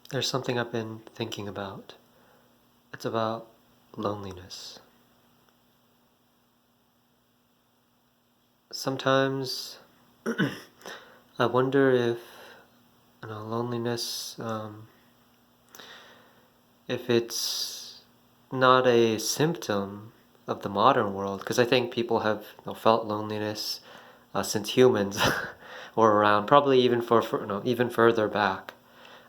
There's something I've been thinking about. It's about loneliness. Sometimes I wonder if loneliness, if it's not a symptom of the modern world, because I think people have felt loneliness since humans were around, probably even even further back.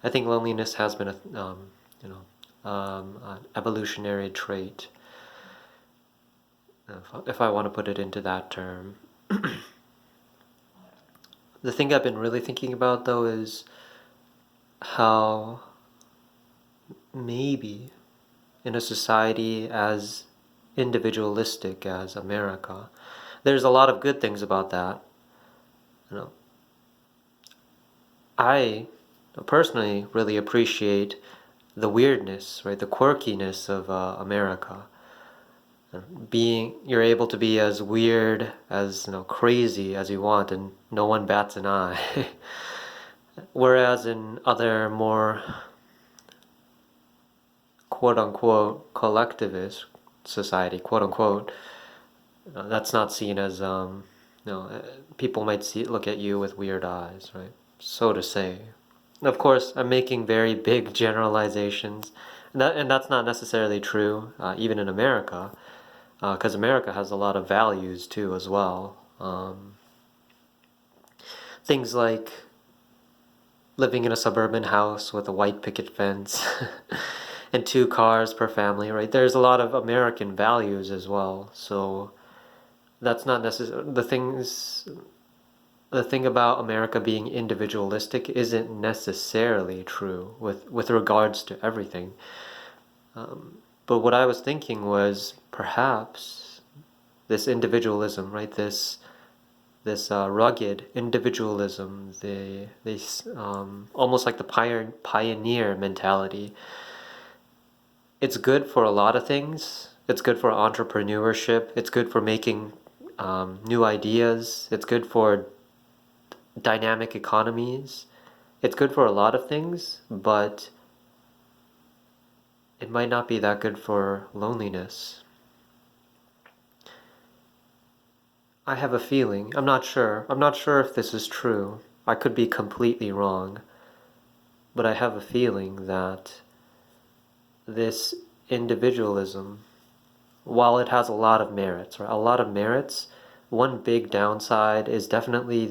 I think loneliness has been you an evolutionary trait, if I want to put it into that term. The thing I've been really thinking about, though, is how maybe in a society as individualistic as America, there's a lot of good things about that. You know, I personally really appreciate the weirdness, right, the quirkiness of America. You're able to be as weird as crazy as you want, and no one bats an eye. Whereas in other more quote unquote collectivist society, quote unquote, that's not seen as people might look at you with weird eyes, right? So to say. Of course, I'm making very big generalizations, and that's not necessarily true, even in America, because America has a lot of values too, as well. Things like living in a suburban house with a white picket fence and 2 cars per family, right? There's a lot of American values as well. So that's not necessarily the thing about America being individualistic isn't necessarily true with regards to everything. But what I was thinking was perhaps this individualism, right? This rugged individualism, almost like the pioneer mentality. It's good for a lot of things. It's good for entrepreneurship. It's good for making new ideas. It's good for dynamic economies. It's good for a lot of things, but it might not be that good for loneliness. I have a feeling. I'm not sure. I'm not sure if this is true. I could be completely wrong. But I have a feeling that this individualism, while it has a lot of merits, right? A lot of merits, one big downside is definitely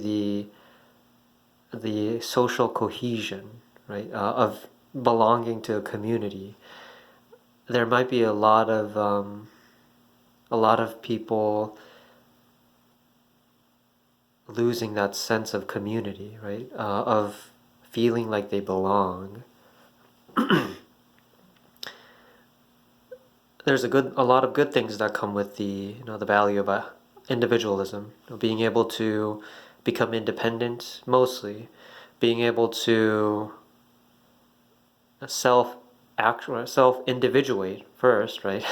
the social cohesion, right? Of belonging to a community. There might be a lot of people losing that sense of community, right? Of feeling like they belong. There's a lot of good things that come with the value of individualism. Being able to become independent, mostly, being able to self individuate first, right?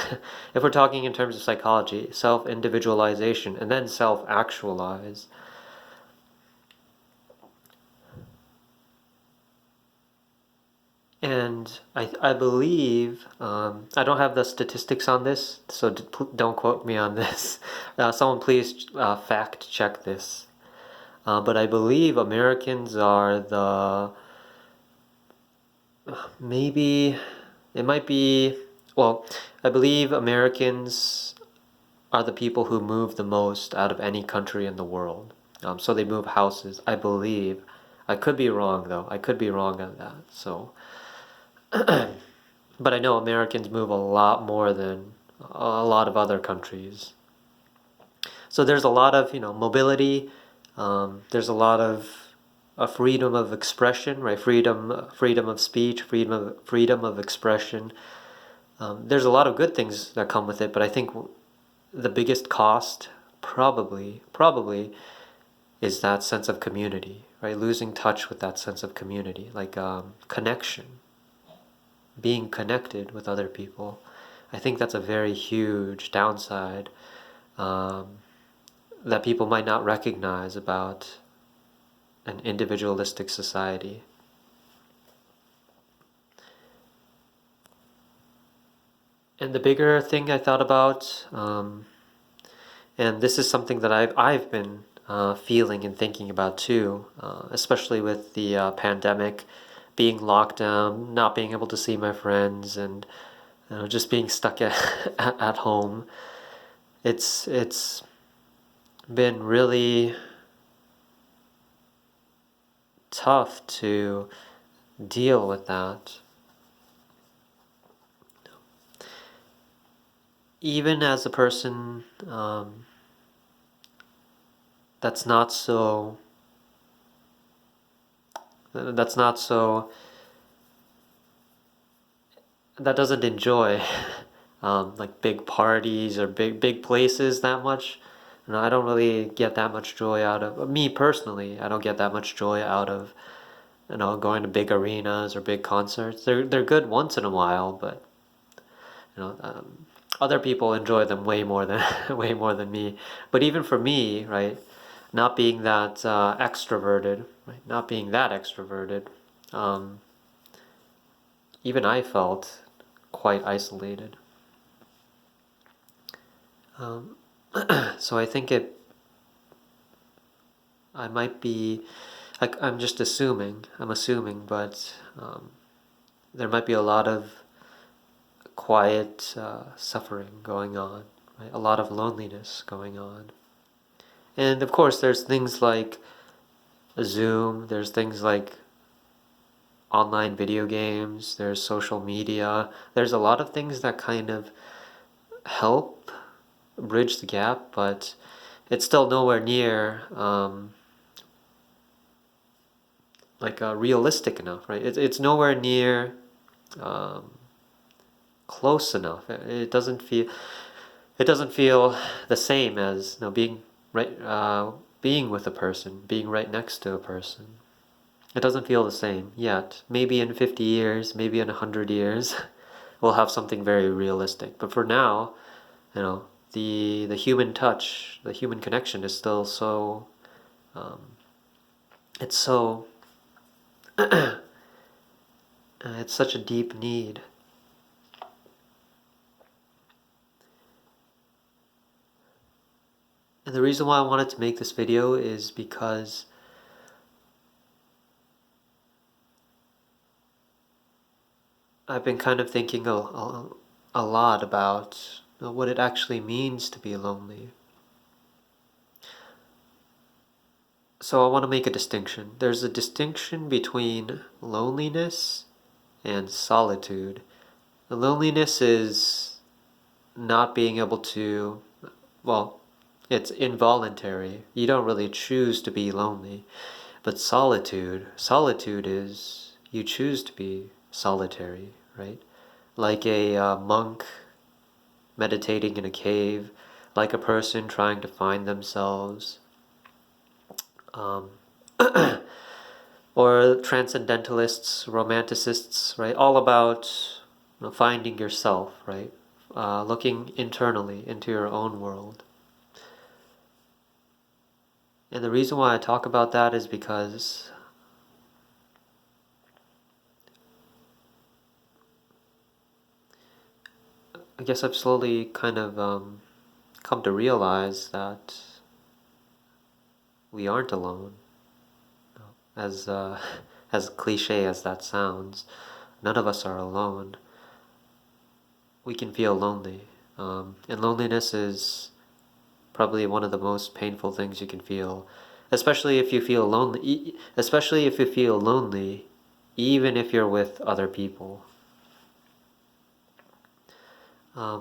If we're talking in terms of psychology, self individualization, and then self actualize. And I believe, I don't have the statistics on this, so don't quote me on this. Someone please fact check this. But I believe Americans are maybe, it might be, well, I believe Americans are the people who move the most out of any country in the world. So they move houses, I believe. I could be wrong, though. I could be wrong on that. So. But I know Americans move a lot more than a lot of other countries. So there's a lot of mobility. There's a lot of a freedom of expression, right? Freedom of speech, freedom of expression. There's a lot of good things that come with it, but I think the biggest cost probably is that sense of community, right? Losing touch with that sense of community, like connection, being connected with other people. I think that's a very huge downside that people might not recognize about an individualistic society. And the bigger thing I thought about, and this is something that I've been feeling and thinking about too, especially with the pandemic, being locked down, not being able to see my friends, and just being stuck at home. It's been really tough to deal with that. Even as a person that's not so that's not so that doesn't enjoy like big parties or big places that much. I don't really get that much joy out of me personally. I don't get that much joy out of going to big arenas or big concerts. They're good once in a while, but other people enjoy them way more than way more than me. But even for me, right, not being that extroverted, right, not being that extroverted, um, even I felt quite isolated. Um, so I think I might be, like, I'm just assuming, but there might be a lot of quiet suffering going on, right? A lot of loneliness going on. And of course, there's things like Zoom, there's things like online video games, there's social media, there's a lot of things that kind of help bridge the gap, but it's still nowhere near realistic enough, right? It's nowhere near um, close enough. It doesn't feel the same as being right being with a person, being right next to a person. It doesn't feel the same yet. Maybe in 50 years, maybe in 100 years, we'll have something very realistic. But for now, the human touch, the human connection is still so um, it's so it's such a deep need. And the reason why I wanted to make this video is because I've been kind of thinking a lot about what it actually means to be lonely. So I want to make a distinction. There's a distinction between loneliness and solitude. The loneliness is not being able to, well, it's involuntary. You don't really choose to be lonely. But solitude is you choose to be solitary, right? Like a monk meditating in a cave, like a person trying to find themselves, um, or transcendentalists, romanticists, right? All about finding yourself, right? Looking internally into your own world. And the reason why I talk about that is because I guess I've slowly kind of come to realize that we aren't alone. As as cliche as that sounds, none of us are alone. We can feel lonely, and loneliness is probably one of the most painful things you can feel, especially if you feel lonely. Especially if you feel lonely, even if you're with other people.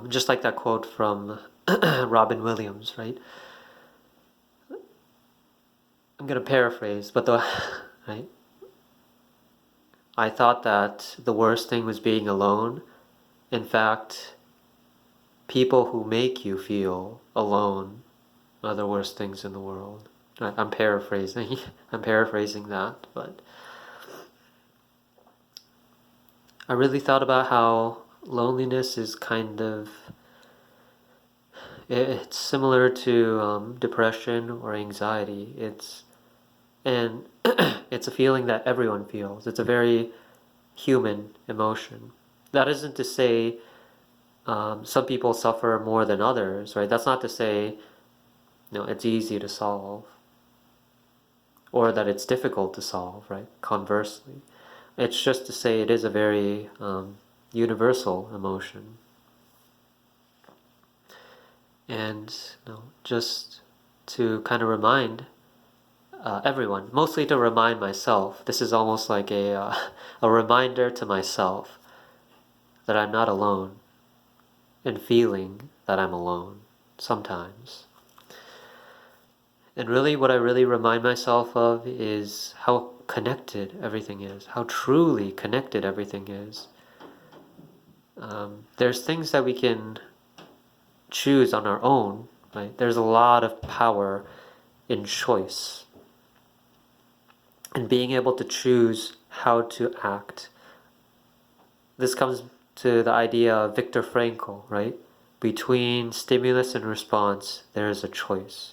Just like that quote from Robin Williams, right? I'm gonna paraphrase, but the right. I thought that the worst thing was being alone. In fact, people who make you feel alone are the worst things in the world. I'm paraphrasing. I'm paraphrasing that, but I really thought about how loneliness is kind of it's similar to depression or anxiety. And it's a feeling that everyone feels. It's a very human emotion. That isn't to say some people suffer more than others, right? That's not to say, it's easy to solve or that it's difficult to solve, right? Conversely, it's just to say it is a very universal emotion. And just to kind of remind everyone, mostly to remind myself, this is almost like a reminder to myself that I'm not alone in feeling that I'm alone sometimes. And really what I really remind myself of is how connected everything is, how truly connected everything is. There's things that we can choose on our own, right? There's a lot of power in choice and being able to choose how to act. This comes to the idea of Viktor Frankl, right? Between stimulus and response, there is a choice.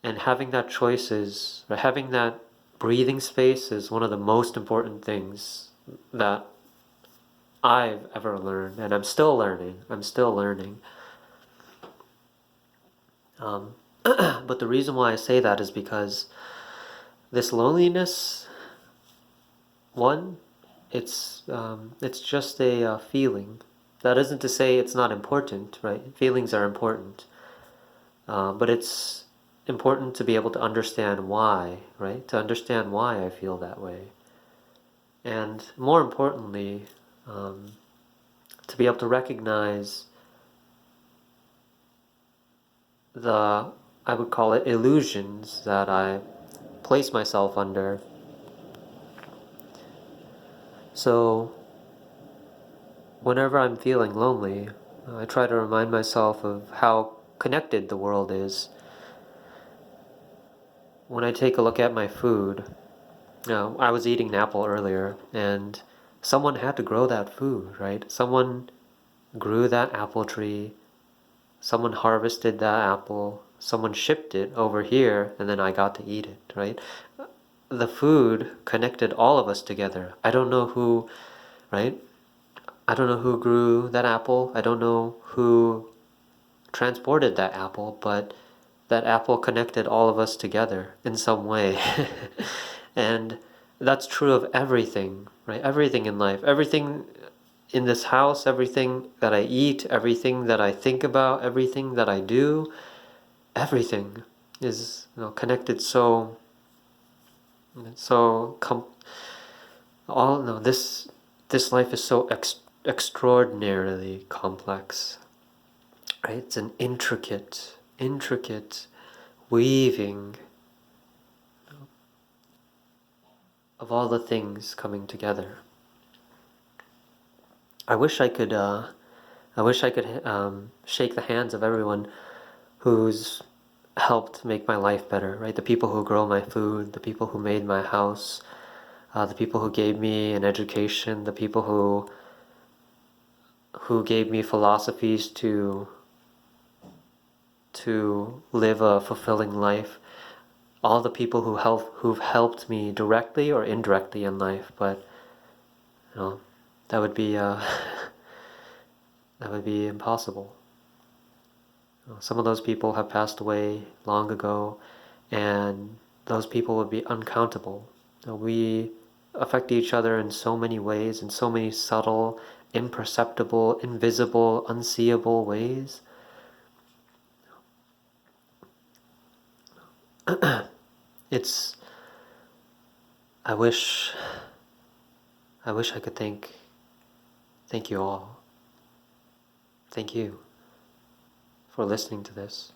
And having that choice is, or having that breathing space is one of the most important things that I've ever learned, and I'm still learning. But the reason why I say that is because this loneliness, one, it's just a feeling. That isn't to say it's not important, right? Feelings are important, but it's important to be able to understand why, right? To understand why I feel that way, and more importantly, to be able to recognize I would call it illusions that I place myself under. So whenever I'm feeling lonely, I try to remind myself of how connected the world is. When I take a look at my food, I was eating an apple earlier, and someone had to grow that food, right? Someone grew that apple tree, someone harvested that apple, someone shipped it over here, and then I got to eat it, right? The food connected all of us together. I don't know who, right? I don't know who grew that apple. I don't know who transported that apple, but that apple connected all of us together in some way. And that's true of everything, right? Everything in life, everything in this house, everything that I eat, everything that I think about, everything that I do, everything is connected this life is so extraordinarily complex, right? It's an intricate weaving of all the things coming together. I wish I could shake the hands of everyone who's helped make my life better, right? The people who grow my food, the people who made my house, the people who gave me an education, the people who gave me philosophies to live a fulfilling life, all the people who've helped me directly or indirectly in life. But that would be that would be impossible. Some of those people have passed away long ago, and those people would be uncountable. We affect each other in so many ways, in so many subtle, imperceptible, invisible, unseeable ways. It's I wish I could thank you all. Thank you for listening to this.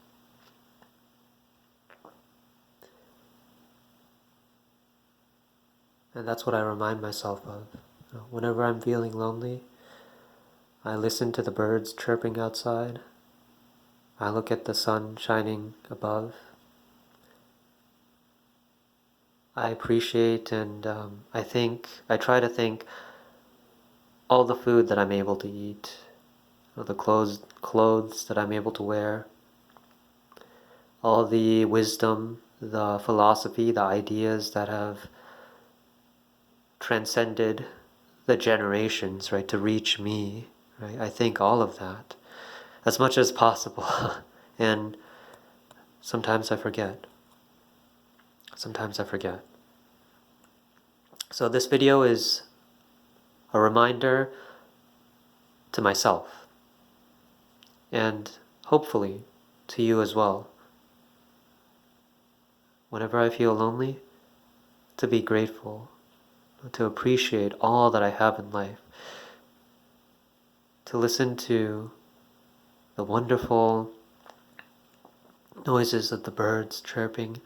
And that's what I remind myself of. Whenever I'm feeling lonely, I listen to the birds chirping outside. I look at the sun shining above. I appreciate and I try to think all the food that I'm able to eat, the clothes that I'm able to wear, all the wisdom, the philosophy, the ideas that have transcended the generations, right, to reach me, right? I think all of that as much as possible. And sometimes I forget. Sometimes I forget. So this video is a reminder to myself, and hopefully to you as well. Whenever I feel lonely, to be grateful, to appreciate all that I have in life, to listen to the wonderful noises of the birds chirping,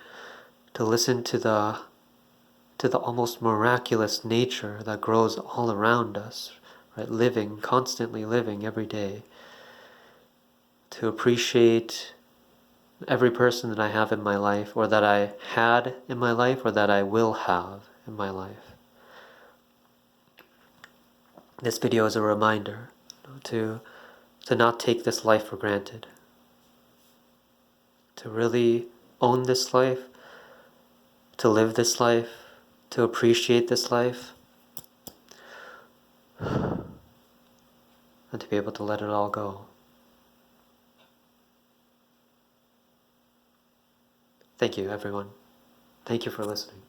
to listen to the almost miraculous nature that grows all around us, right? Living, constantly living every day. To appreciate every person that I have in my life, or that I had in my life, or that I will have in my life. This video is a reminder to not take this life for granted. To really own this life, to live this life, to appreciate this life, and to be able to let it all go. Thank you, everyone. Thank you for listening.